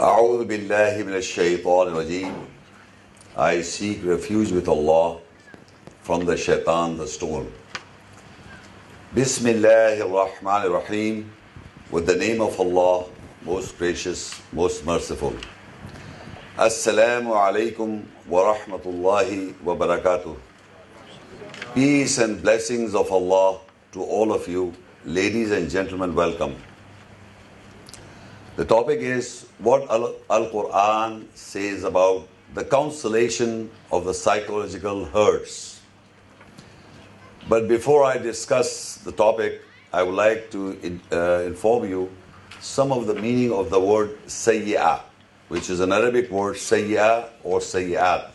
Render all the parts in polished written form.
أعوذ بالله من الشيطان الرجيم. I seek refuge with Allah from the shaitan, the stone. Bismillahir Rahmanir Rahim. With the name of Allah, most gracious, most merciful. Assalamu alaikum wa rahmatullahi wa barakatuh. Peace and blessings of Allah to all of you. Ladies and gentlemen, welcome. The topic is what Al-Quran says about the consolation of the psychological hurts. But before I discuss the topic, I would like to inform you some of the meaning of the word sayyi'ah, which is an Arabic word sayyi'ah or sayyi'at,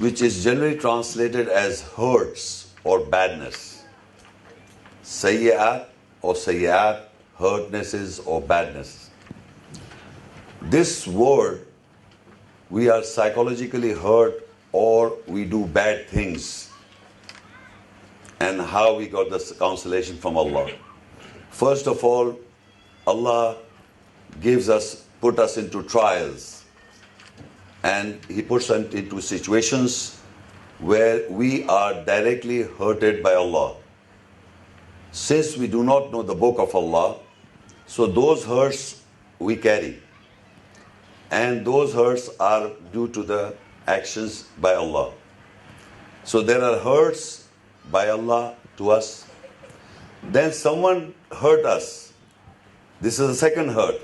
which is generally translated as hurts or badness. Sayyi'at or sayyi'at, hurtnesses or badness. This word, we are psychologically hurt or we do bad things, and how we got this consolation from Allah. First of all, Allah put us into trials, and He puts us into situations where we are directly hurted by Allah. Since we do not know the book of Allah, so those hurts we carry. And those hurts are due to the actions by Allah. So there are hurts by Allah to us. Then someone hurt us. This is the second hurt.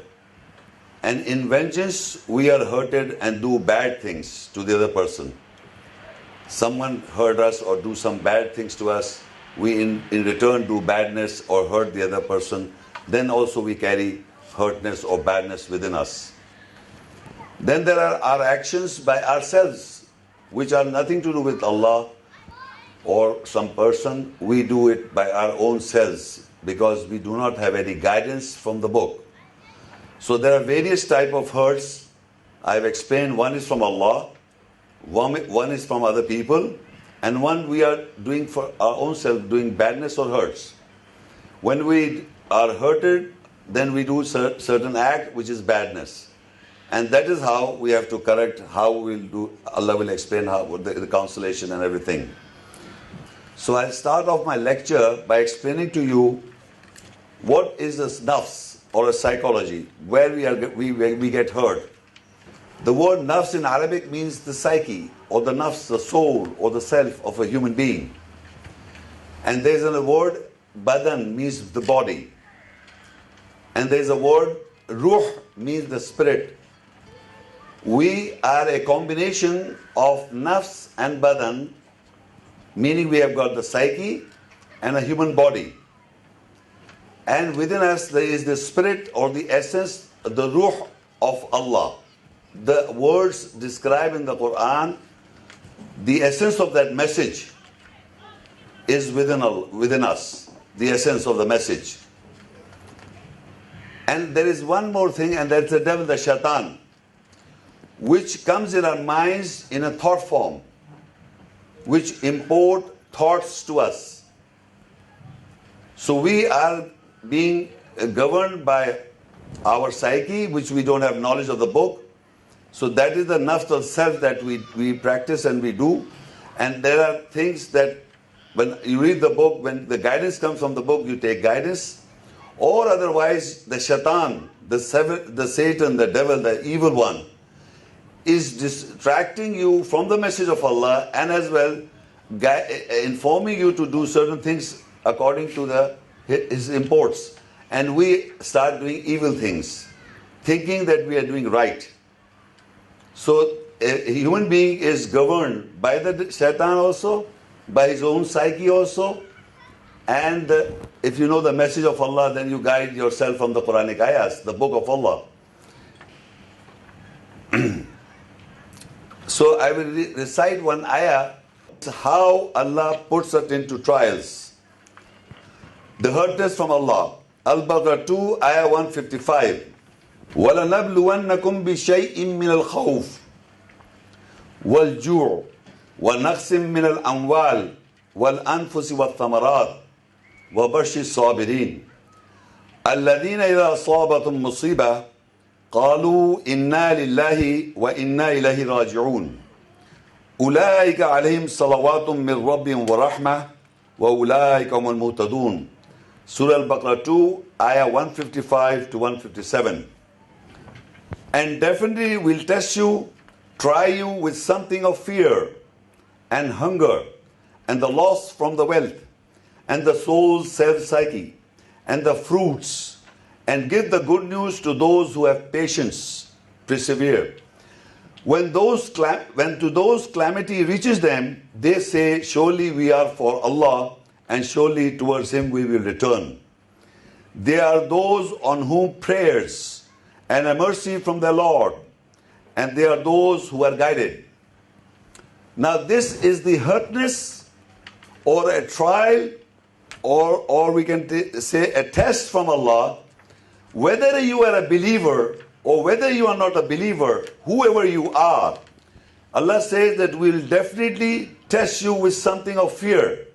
And in vengeance, we are hurted and do bad things to the other person. Someone hurt us or do some bad things to us. We in return do badness or hurt the other person. Then also we carry hurtness or badness within us. Then there are our actions by ourselves, which are nothing to do with Allah or some person. We do it by our own selves because we do not have any guidance from the book. So there are various types of hurts. I've explained one is from Allah, one is from other people, and one we are doing for our own self, doing badness or hurts. When we are hurted, then we do certain act which is badness. And that is how we have to correct, how we will do. Allah will explain how the consolation and everything. So I'll start off my lecture by explaining to you what is a nafs or a psychology, where we get hurt. The word nafs in Arabic means the psyche or the nafs, the soul or the self of a human being. And there's a word badan, means the body. And there's a word ruh, means the spirit. We are a combination of nafs and badan, meaning we have got the psyche and a human body. And within us there is the spirit or the essence, the ruh of Allah. The words described in the Quran, the essence of that message is within us, the essence of the message. And there is one more thing, and that's the devil, the shaitan, which comes in our minds in a thought form, which import thoughts to us. So we are being governed by our psyche, which we don't have knowledge of the book. So that is the nafs of self that we practice and we do. And there are things that when you read the book, when the guidance comes from the book, you take guidance. Or otherwise, the shaitan, the Satan, the devil, the evil one, is distracting you from the message of Allah and as well informing you to do certain things according to his imports. And we start doing evil things, thinking that we are doing right. So a human being is governed by the shaitan also, by his own psyche also. And if you know the message of Allah, then you guide yourself from the Quranic ayahs, the book of Allah. So I will recite one ayah, how Allah puts us into trials. The hurtness from Allah. Al-Baqarah 2, ayah 155. وَلَنَبْلُوَنَّكُمْ بِشَيْءٍ مِّنَ الْخَوْفِ وَالْجُوعِ وَنَقْصٍ مِّنَ الْأَمْوَالِ وَالْأَنفُسِ وَالثَّمَرَاتِ وَبَشِّرِ الصَّابِرِينَ الَّذِينَ إِذَا أَصَابَتْهُمْ مُصِيبَةٌ قالوا إنا لله وإنا إليه راجعون أولئك عليهم صلوات من ربهم ورحمة وأولئك هم المهتدون. Surah Al-Baqarah 2, Ayah 155 to 157. And definitely we'll test you, try you with something of fear and hunger and the loss from the wealth and the soul's self-psyche and the fruits, and give the good news to those who have patience, persevere. When to those calamity reaches them, they say, surely we are for Allah and surely towards Him we will return. They are those on whom prayers and a mercy from their Lord, and they are those who are guided. Now this is the hurtness or a trial or we can say a test from Allah, whether you are a believer or whether you are not a believer, whoever you are. Allah says that we will definitely test you with something of fear.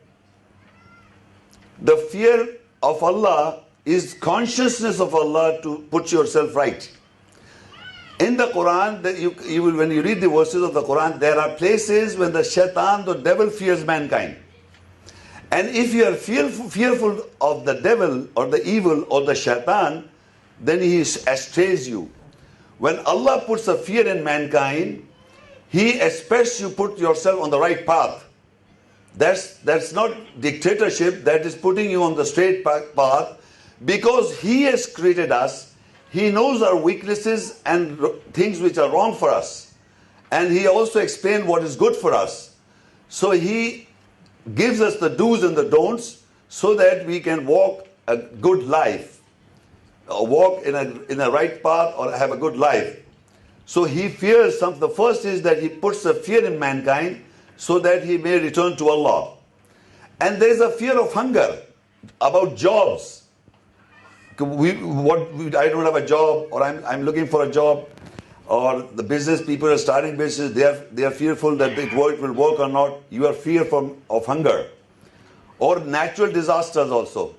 The fear of Allah is consciousness of Allah to put yourself right. In the Quran, when you read the verses of the Quran, there are places when the shaitan, the devil, fears mankind. And if you are fearful of the devil or the evil or the shaitan, then he astrays you. When Allah puts a fear in mankind, He expects you put yourself on the right path. That's not dictatorship, that is putting you on the straight path, because He has created us. He knows our weaknesses and things which are wrong for us. And He also explained what is good for us. So He gives us the do's and the don'ts so that we can walk a good life, walk in a right path or have a good life. So He fears something. The first is that He puts a fear in mankind so that he may return to Allah. And there is a fear of hunger about jobs. I don't have a job, or I'm looking for a job, or the business people are starting business, they are fearful that it will work or not. You are fearful of hunger. Or natural disasters also.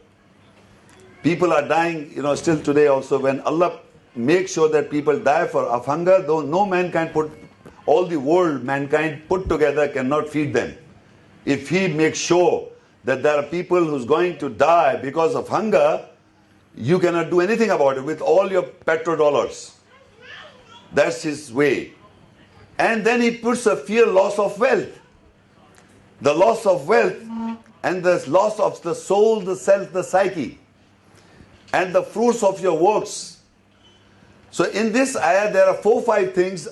People are dying, still today also. When Allah makes sure that people die of hunger, though no man can all the world, mankind put together cannot feed them. If He makes sure that there are people who's going to die because of hunger, you cannot do anything about it with all your petrodollars. That's His way. And then He puts a fear loss of wealth. The loss of wealth and the loss of the soul, the self, the psyche, and the fruits of your works. So in this ayah there are 4 or 5 things.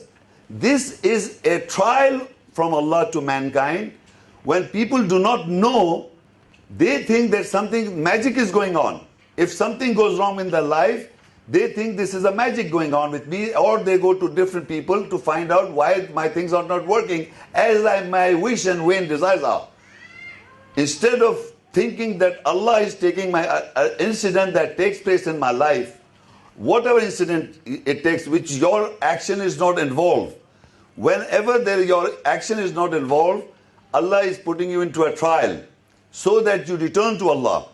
This is a trial from Allah to mankind. When people do not know, they think that something magic is going on. If something goes wrong in their life, they think this is a magic going on with me, or they go to different people to find out why my things are not working as my wish and vain desires are. Instead of thinking that Allah is taking my incident that takes place in my life, whatever incident it takes, which your action is not involved, whenever your action is not involved, Allah is putting you into a trial so that you return to Allah.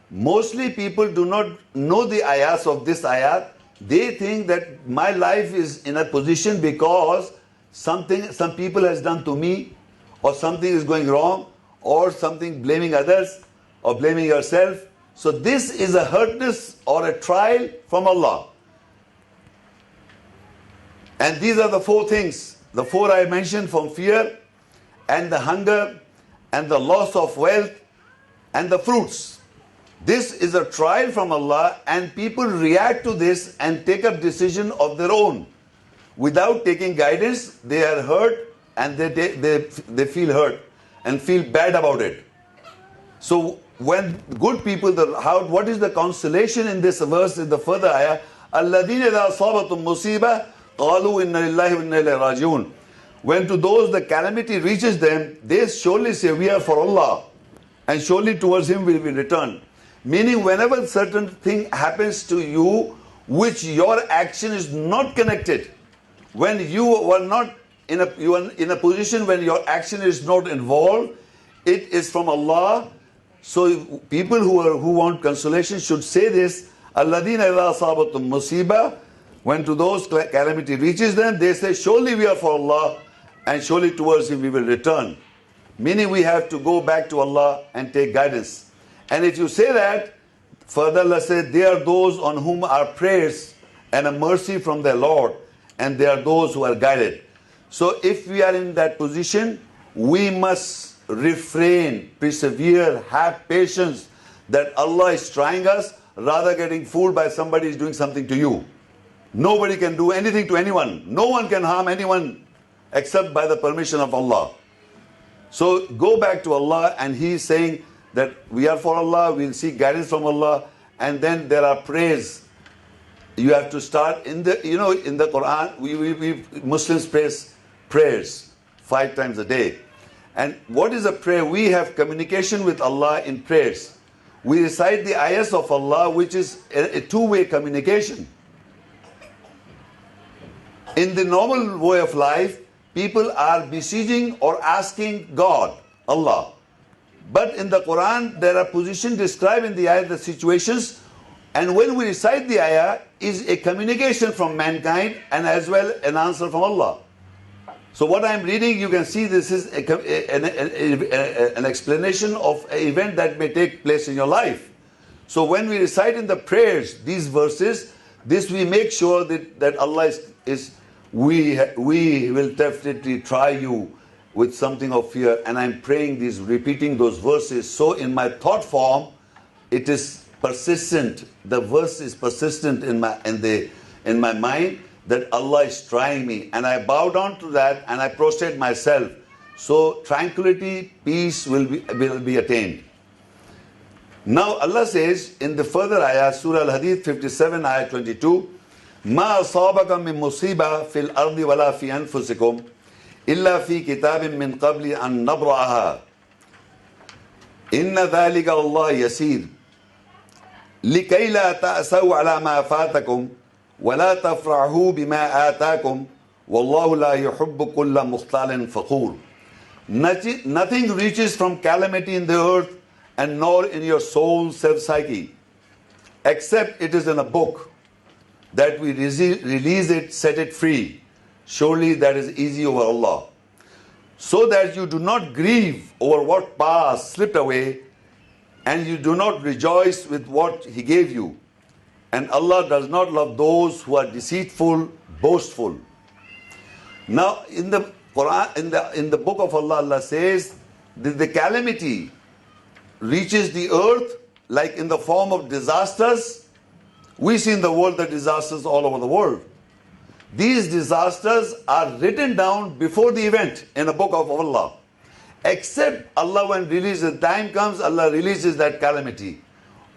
Mostly people do not know the ayahs of this ayah. They think that my life is in a position because some people has done to me, or something is going wrong, or something blaming others, or blaming yourself. So this is a hurtness or a trial from Allah. And these are the 4 things. The 4 I mentioned, from fear and the hunger and the loss of wealth and the fruits. This is a trial from Allah, and people react to this and take a decision of their own. Without taking guidance, they are hurt, and they feel hurt and feel bad about it. So when good people, what is the consolation in this verse, in the further ayah? الَّذِينَ إِذَا أَصَابَتْهُمْ مُصِيبَةٌ قَالُوا إِنَّا لِلَّهِ وَإِنَّا إِلَيْهِ رَاجِعُونَ. When to those the calamity reaches them, they surely say, we are for Allah, and surely towards Him will be returned. Meaning, whenever certain thing happens to you, which your action is not connected, when you are not in a position when your action is not involved, it is from Allah. So people who want consolation should say this: Alladhina idha asabatum musiba When to those calamity reaches them, they say, surely we are for Allah and surely towards Him we will return. Meaning we have to go back to Allah and take guidance. And if you say that, further Allah said, they are those on whom are prayers and a mercy from their Lord, and they are those who are guided. So if we are in that position, we must refrain, persevere, have patience that Allah is trying us, rather getting fooled by somebody who is doing something to you. Nobody can do anything to anyone. No one can harm anyone except by the permission of Allah. So go back to Allah, and He is saying that we are for Allah, we'll seek guidance from Allah, and then there are prayers. You have to start in the, in the Quran, we Muslims pray prayers 5 times a day. And what is a prayer? We have communication with Allah in prayers. We recite the ayahs of Allah, which is a two-way communication. In the normal way of life, people are besieging or asking God, Allah. But in the Quran, there are positions described in the ayah, the situations, and when we recite the ayah, is a communication from mankind and as well an answer from Allah. So what I'm reading, you can see this is an explanation of an event that may take place in your life. So when we recite in the prayers these verses, this we make sure that Allah we will definitely try you with something of fear, and I'm praying these, repeating those verses. So in my thought form, it is persistent. The verse is persistent in my mind, that Allah is trying me, and I bow down to that and I prostrate myself. So tranquility, peace will be attained. Now Allah says in the further ayah, Surah Al-Hadid 57, ayah 22, ما أصابك من مصيبة في الأرض ولا في أنفسكم إلا في كتاب من قبل أن نبرأها إن ذلك الله يسير لكي لا تأسوا على ما فاتكم ولا تفرحوا بما آتاكم والله لا يحب كل مختال فخور. Nothing reaches from calamity in the earth and nor in your soul self-psyche, except it is in a book that we release it, set it free. Surely that is easy over Allah. So that you do not grieve over what passed, slipped away, and you do not rejoice with what He gave you. And Allah does not love those who are deceitful, boastful. Now in the Quran, in the book of Allah, Allah says that the calamity reaches the earth like in the form of disasters. We see in the world the disasters all over the world. These disasters are written down before the event in a book of Allah. Except Allah, when the time comes, Allah releases that calamity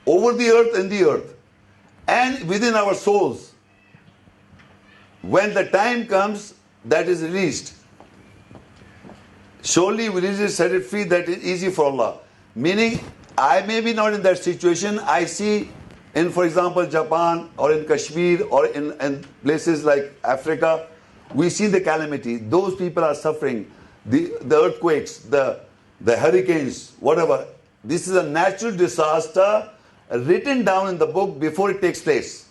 over the earth, in the earth, and within our souls. When the time comes, that is released. Surely we release it, set it free, that is easy for Allah. Meaning, I may be not in that situation. I see in, for example, Japan or in Kashmir or in places like Africa, we see the calamity. Those people are suffering. The earthquakes, the hurricanes, whatever. This is a natural disaster written down in the book before it takes place.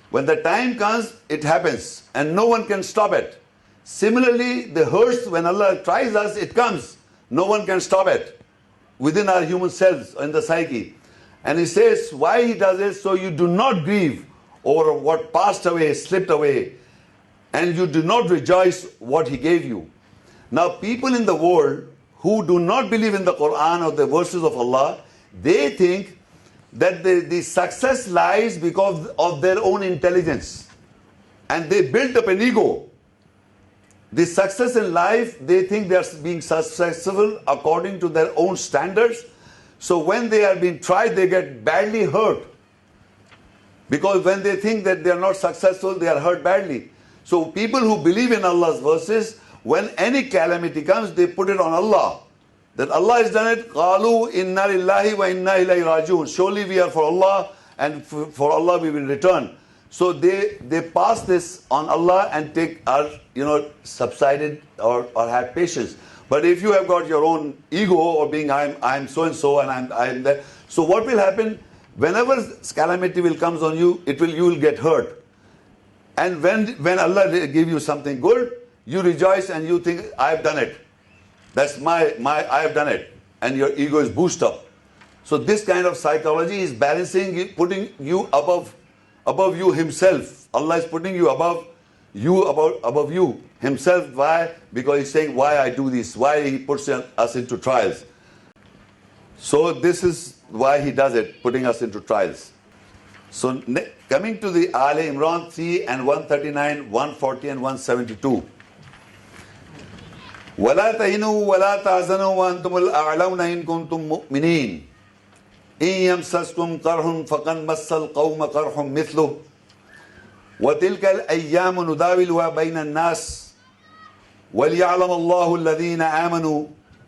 When the time comes, it happens and no one can stop it. Similarly, the hurts, when Allah tries us, it comes. No one can stop it within our human selves, in the psyche. And He says, why He does it? So you do not grieve over what passed away, slipped away, and you do not rejoice what He gave you. Now people in the world who do not believe in the Quran or the verses of Allah, they think that the success lies because of their own intelligence. And they build up an ego. The success in life, they think they are being successful according to their own standards. So when they are being tried, they get badly hurt. Because when they think that they are not successful, they are hurt badly. So people who believe in Allah's verses, when any calamity comes, they put it on Allah. That Allah has done it. قَالُوا إِنَّا لِلَّهِ وَإِنَّا إِلَيْهِ رَاجِعُونَ. Surely we are for Allah, and for Allah we will return. So they pass this on Allah and take our, subsided or have patience. But if you have got your own ego or being I'm so and so and I'm there. So what will happen? Whenever calamity will comes on you, you will get hurt. And when Allah give you something good, you rejoice and you think, I've done it. That's I've done it. And your ego is boosted up. So this kind of psychology is balancing, putting you above you himself. Allah is putting you above you himself. Why? Because he's saying, why I do this? Why he puts us into trials? So this is why he does it, putting us into trials. So coming to the Ali Imran 3 and 139, 140 and 172. وَلَا تَهِنُوا وَلَا تَحْزَنُوا وَأَنْتُمُ الْأَعْلَوْنَ إِن كُنتُم مُؤْمِنِينَ إِن يَمْسَسْكُمْ قَرْحٌ فَقَدْ مَسَّ الْقَوْمَ قَرْحٌ مِثْلُهُ وَتِلْكَ الْأَيَّامُ نُدَاوِلُهَا بَيْنَ النَّاسِ وَلِيَعْلَمَ اللَّهُ الَّذِينَ آمَنُوا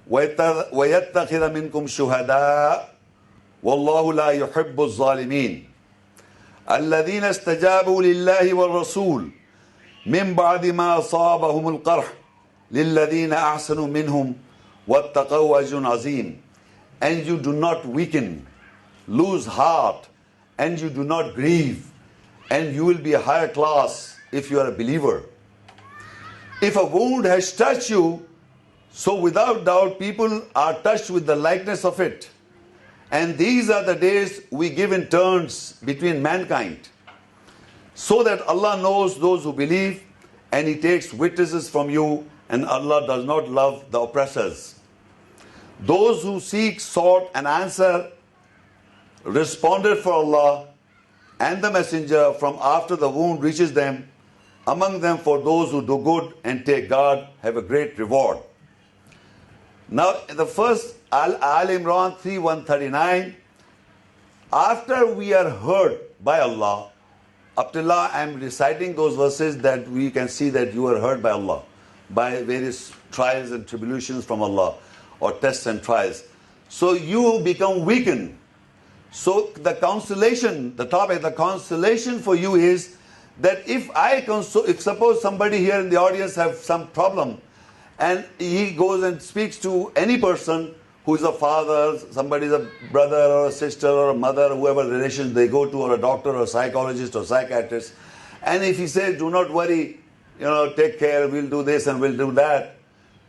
وَيَتَّخِذَ مِنكُمْ شُهَدَاءَ وَاللَّهُ لَا يُحِبُّ الظَّالِمِينَ الَّذِينَ اسْتَجَابُوا لِلَّهِ وَالرَّسُولِ مِنْ بَعْدِ مَا أَصَابَهُمُ الْقَرْحُ لِلَّذِينَ أَحْسَنُوا مِنْهُمْ وَاتَّقَوْا أَجْرٌ عَظِيمٌ. And you do not weaken, lose heart, and you do not grieve, and you will be a higher class if you are a believer. If a wound has touched you, so without doubt people are touched with the likeness of it. And these are the days we give in turns between mankind, so that Allah knows those who believe, and He takes witnesses from you, and Allah does not love the oppressors. Those who seek, sought, and answer responded for Allah and the Messenger from after the wound reaches them. Among them, for those who do good and take God, have a great reward. Now, the first Al Imran 3:139, after we are heard by Allah, up till now I am reciting those verses that we can see that you are heard by Allah, by various trials and tribulations from Allah, or tests and trials. So you become weakened. So the consolation, the consolation for you is that if suppose somebody here in the audience have some problem, and he goes and speaks to any person who is a father, somebody is a brother or a sister or a mother, whoever relations they go to, or a doctor or a psychologist or psychiatrist, and if he says, do not worry, take care, we'll do this and we'll do that,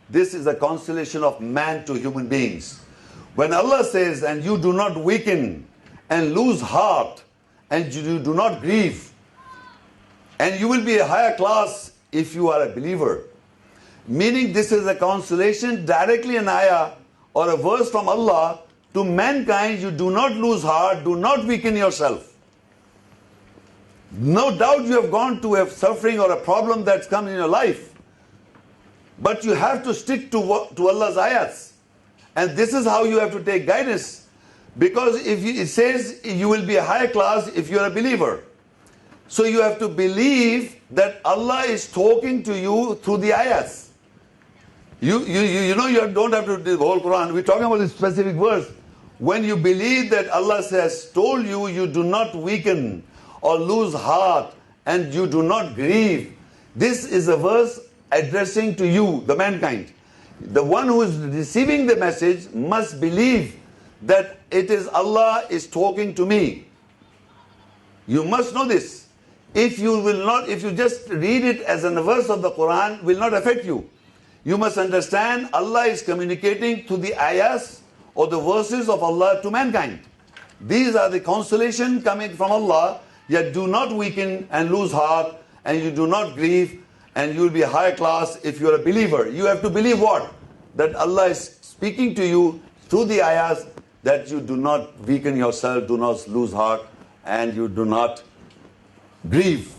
this is the consolation of man to human beings. When Allah says, and you do not weaken and lose heart, and you do not grieve, and you will be a higher class if you are a believer. Meaning this is a consolation, directly an ayah or a verse from Allah to mankind. You do not lose heart, do not weaken yourself. No doubt you have gone to a suffering or a problem that's come in your life, but you have to stick to Allah's ayahs. And this is how you have to take guidance. Because it says you will be a higher class if you are a believer. So you have to believe that Allah is talking to you through the ayahs. You don't have to do the whole Quran. We're talking about this specific verse. When you believe that Allah has told you, you do not weaken or lose heart, and you do not grieve. This is a verse addressing to you, the mankind. The one who is receiving the message must believe that it is Allah is talking to me. You must know this. If you just read it as a verse of the Quran, will not affect you. You must understand Allah is communicating to the ayahs or the verses of Allah to mankind. These are the consolation coming from Allah, yet do not weaken and lose heart, and you do not grieve, and you will be a higher class if you are a believer. You have to believe what? That Allah is speaking to you through the ayahs, that you do not weaken yourself, do not lose heart, and you do not grieve.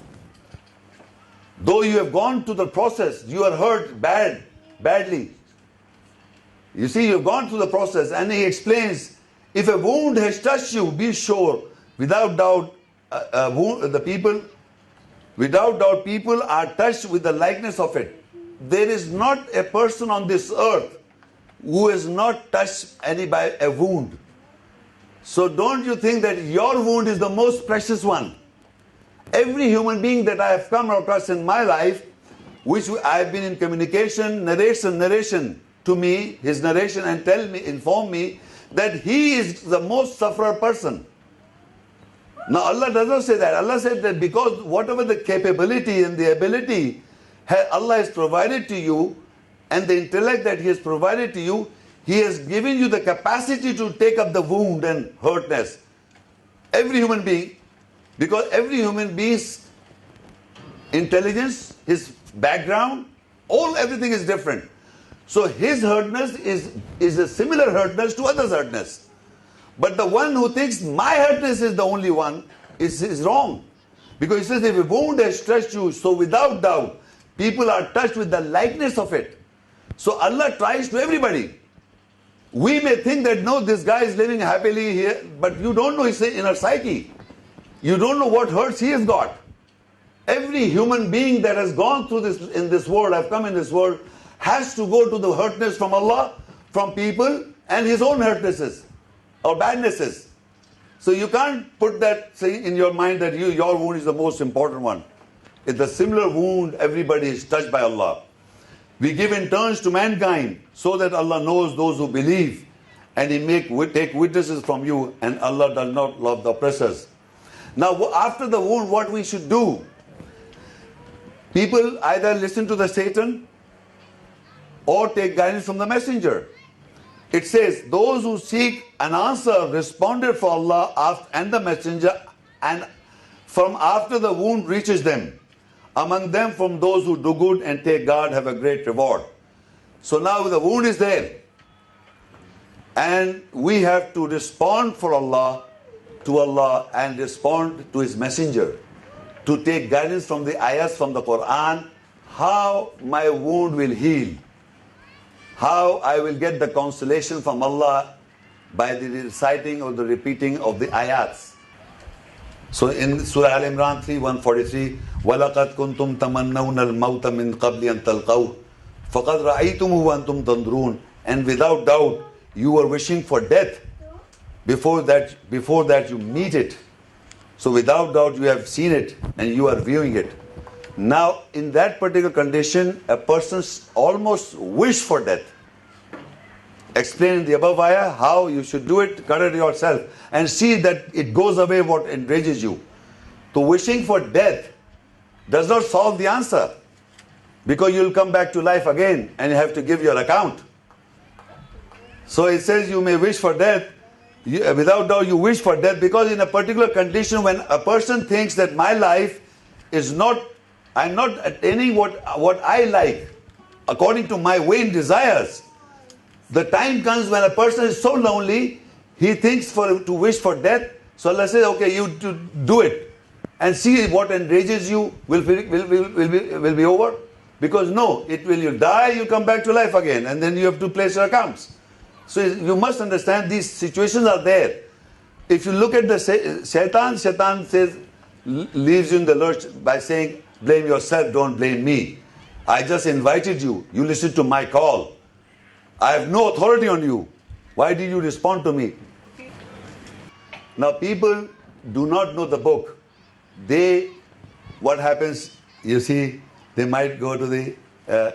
Though you have gone to the process, you are hurt badly. You see, you have gone through the process, and he explains, if a wound has touched you, be sure, without doubt, people are touched with the likeness of it. There is not a person on this earth who has not touched by a wound. So don't you think that your wound is the most precious one? Every human being that I have come across in my life, which I have been in communication, narration to me, his narration, and inform me that he is the most sufferer person. Now Allah does not say that. Allah said that because whatever the capability and the ability Allah has provided to you, and the intellect that He has provided to you, He has given you the capacity to take up the wound and hurtness. Every human being, because every human being's intelligence, his background, everything is different. So his hurtness is a similar hurtness to others' hurtness. But the one who thinks my hurtness is the only one is wrong. Because he says, if a wound has touched you, so without doubt, people are touched with the likeness of it. So Allah tries to everybody. We may think that no, this guy is living happily here, but you don't know his inner psyche. You don't know what hurts he has got. Every human being that has gone through this in this world, have come in this world, has to go to the hurtness from Allah, from people, and his own hurtnesses or badnesses. So you can't put that say in your mind that your wound is the most important one. It's a similar wound, everybody is touched by Allah. We give in turns to mankind so that Allah knows those who believe, and He take witnesses from you, and Allah does not love the oppressors. Now after the wound, what we should do? People either listen to the Satan or take guidance from the messenger. It says, those who seek an answer responded for Allah and the messenger, and from after the wound reaches them. Among them, from those who do good and take guard, have a great reward. So now the wound is there, and we have to respond for Allah, to Allah, and respond to His messenger, to take guidance from the ayahs from the Quran, how my wound will heal, how I will get the consolation from Allah by the reciting or the repeating of the ayats. So in Surah Al-Imran 3:143, وَلَقَدْ كُنْتُمْ تَمَنَّوْنَ الْمَوْتَ مِنْ قَبْلِ أَنْ تَلْقَوْهُ فَقَدْ رَأَيْتُمُهُ وَأَنْتُمْ تَنْظُرُونَ. And without doubt, you were wishing for death before that you meet it. So without doubt, you have seen it and you are viewing it. Now, in that particular condition, a person almost wish for death. Explain in the above ayah how you should do it, cut it yourself, and see that it goes away what enrages you. So wishing for death does not solve the answer, because you will come back to life again and you have to give your account. So it says you may wish for death. Without doubt you wish for death, because in a particular condition when a person thinks that my life is not, I'm not attaining what I like according to my vain desires, the time comes when a person is so lonely, he thinks to wish for death. So Allah says, okay, you do it and see what enrages you will be over. Because no, you die, you come back to life again, and then you have to place your accounts. So you must understand these situations are there. If you look at the Shaitan says, leaves you in the lurch by saying, blame yourself, don't blame me. I just invited you. You listened to my call. I have no authority on you. Why did you respond to me? Now people do not know the book. What happens, you see, they might go to the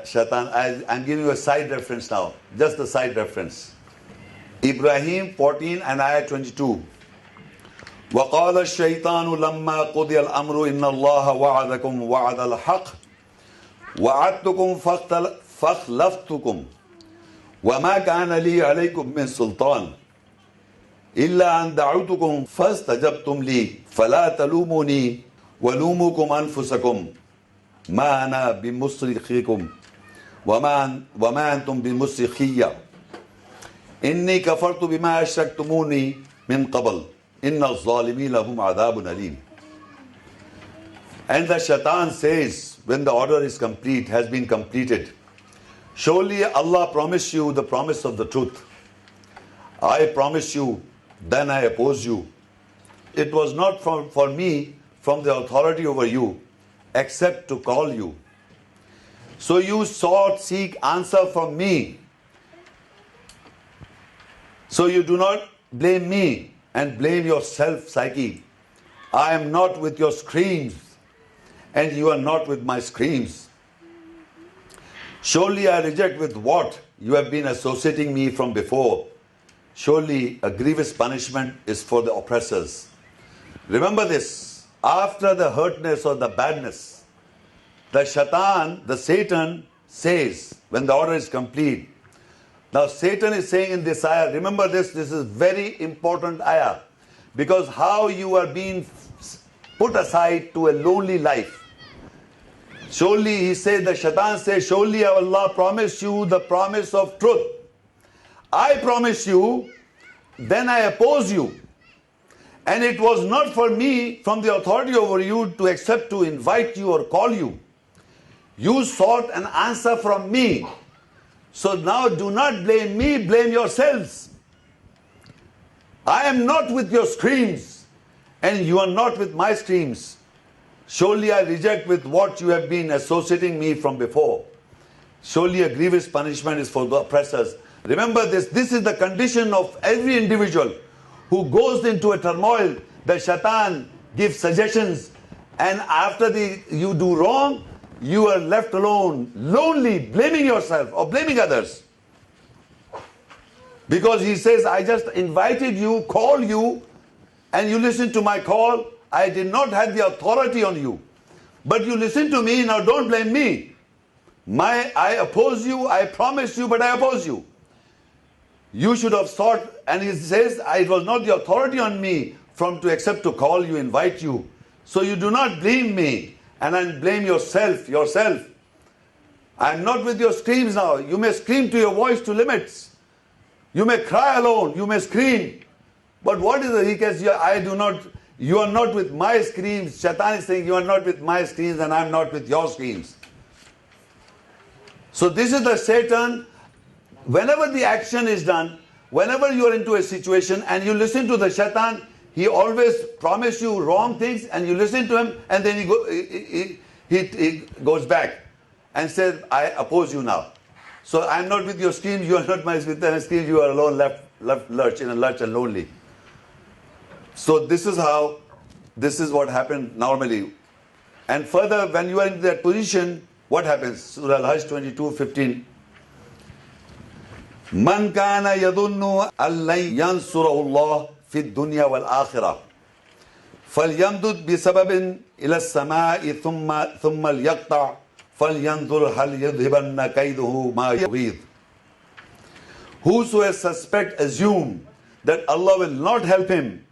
Shaitan. I'm giving you a side reference now, just the side reference. Ibrahim 14 and ayah 22. وَقَالَ الشَّيْطَانُ لَمَّا قُضِيَ الْأَمْرُ إِنَّ اللَّهَ وَعَدَكُمْ وَعَدَ الْحَقِّ وَعَدْتُكُمْ فَأَخْلَفْتُكُمْ وَمَا كَانَ لِي عَلَيْكُمْ مِنْ سُلْطَانٍ إِلَّا أَنْ دَعُوتُكُمْ فَاسْتَجَبْتُمْ لِي فَلَا تَلُومُونِي وَلُومُوكُمْ أَنفُسَكُمْ مَا أَنَا بِمُصْرِخِكُمْ وَمَا أَنْتُمْ بِمُصْرِخِيَّ إِنِّي كَفَرْتُ بِمَا أَشْرَكْتُمُونِي مِنْ قَبْلِ إِنَّ الظَّالِمِينَ لَهُمْ عَذَابٌ أَلِيمٌ. And the Shaitan says, when the order is complete, has been completed, surely Allah promised you the promise of the truth. I promised you, then I oppose you. It was not for me from the authority over you, except to call you. So you seek answer from me. So you do not blame me and blame yourself, Psyche. I am not with your screams, and you are not with my screams. Surely I reject with what you have been associating me from before. Surely a grievous punishment is for the oppressors. Remember this, after the hurtness or the badness, the shaitan, the Satan says, when the order is complete. Now Satan is saying in this ayah, remember this is very important ayah, because how you are being put aside to a lonely life. Surely, he says, the shaitan says, surely Allah promised you the promise of truth. I promise you, then I oppose you. And it was not for me, from the authority over you, to accept, to invite you or call you. You sought an answer from me. So now do not blame me, blame yourselves. I am not with your screams, and you are not with my screams. Surely I reject with what you have been associating me from before. Surely a grievous punishment is for the oppressors. Remember this, this is the condition of every individual who goes into a turmoil. The shaitan gives suggestions, and after you do wrong, you are left alone, lonely, blaming yourself or blaming others. Because he says, I just invited you, called you, and you listened to my call. I did not have the authority on you. But you listen to me, now don't blame me. I oppose you, I promise you, but I oppose you. You should have sought, and he says, it was not the authority on me to accept, to call you, invite you. So you do not blame me, and then blame yourself. I am not with your screams now. You may scream to your voice to limits. You may cry alone, you may scream. But what is the recast? You are not with my screams. Shaitan is saying, you are not with my screams, and I am not with your screams. So this is the Satan. Whenever the action is done, whenever you are into a situation and you listen to the shaitan, he always promises you wrong things, and you listen to him, and then he goes back and says, I oppose you now. So I am not with your screams, you are not with my screams, you are alone, left lurch and lonely. So this is what happened normally. And further, when you are in that position, what happens? Surah Al-Hajj 22:15. Man kana yadunnu allan yansurahu Allah fi dunya wal akhirah falyamdud bi sababin ila as-sama'i thumma liyaqta' falyanzur hal yadhhibanna kayduhu ma yurid. Whosoever assume that Allah will not help him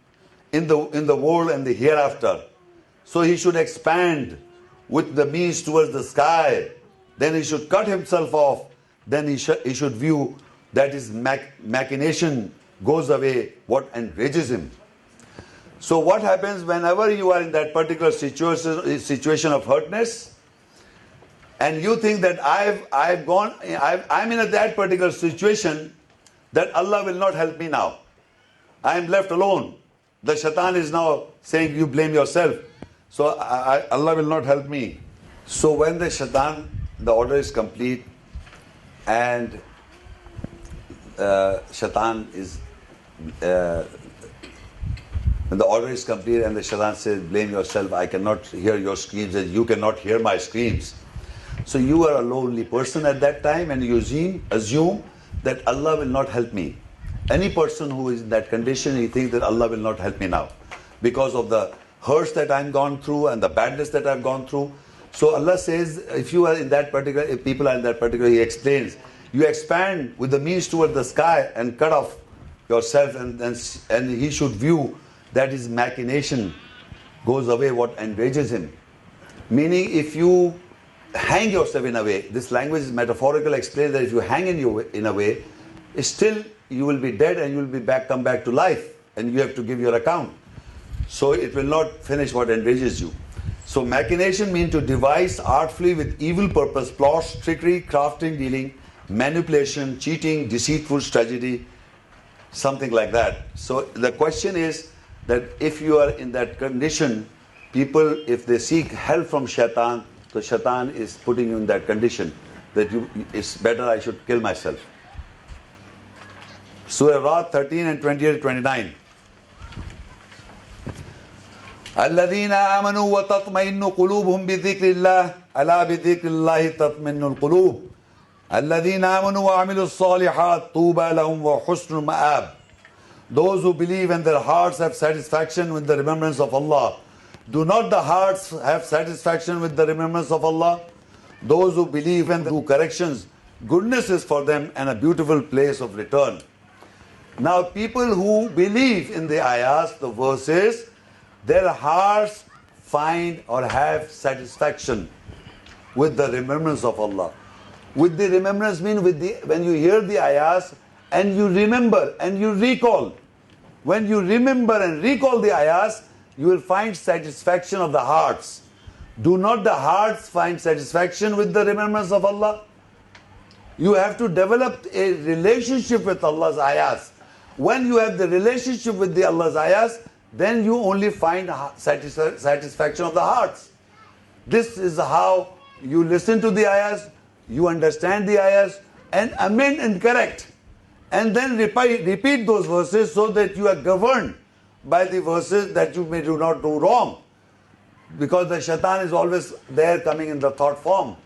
in the world and the hereafter, so he should expand with the means towards the sky, then he should cut himself off, then he should view that his machination goes away, what enrages him. So what happens whenever you are in that particular situation of hurtness, and you think that I'm in that particular situation, that Allah will not help me now. I am left alone. The shaitan is now saying, you blame yourself. So Allah will not help me. So when the shaitan, the order is complete, and shaitan is, when the order is complete and the shaitan says, blame yourself, I cannot hear your screams, and you cannot hear my screams. So you are a lonely person at that time, and you assume that Allah will not help me. Any person who is in that condition, he thinks that Allah will not help me now because of the hurts that I'm gone through and the badness that I've gone through. So Allah says, if you are in that particular, if people are in that particular, He explains, you expand with the means toward the sky and cut off yourself, and he should view that his machination goes away, what enrages him. Meaning, if you hang yourself in a way, this language is metaphorical, explains that if you hang in a way, still you will be dead and you will come back to life, and you have to give your account. So it will not finish what enrages you. So machination means to devise artfully with evil purpose, plots, trickery, crafting, dealing, manipulation, cheating, deceitful strategy, something like that. So the question is that if you are in that condition, people, if they seek help from shaitan, the shaitan is putting you in that condition that it's better I should kill myself. Surah Ra'd 13 and 28-29. الذين آمنوا وتطمئن قلوبهم بذكر الله ألا بذكر الله تطمئن القلوب الذين آمنوا وعملوا الصالحات طوبى لهم وحسن مآب Those who believe and their hearts have satisfaction with the remembrance of Allah. Do not the hearts have satisfaction with the remembrance of Allah? Those who believe and do corrections, goodness is for them and a beautiful place of return. Now people who believe in the ayahs, the verses, their hearts find or have satisfaction with the remembrance of Allah. With the remembrance mean when you hear the ayahs and you remember and you recall. When you remember and recall the ayahs, you will find satisfaction of the hearts. Do not the hearts find satisfaction with the remembrance of Allah? You have to develop a relationship with Allah's ayahs. When you have the relationship with the Allah's ayahs, then you only find satisfaction of the hearts. This is how you listen to the ayahs, you understand the ayahs, and amend and correct. And then repeat those verses so that you are governed by the verses that you may do not do wrong. Because the shaitan is always there coming in the thought form.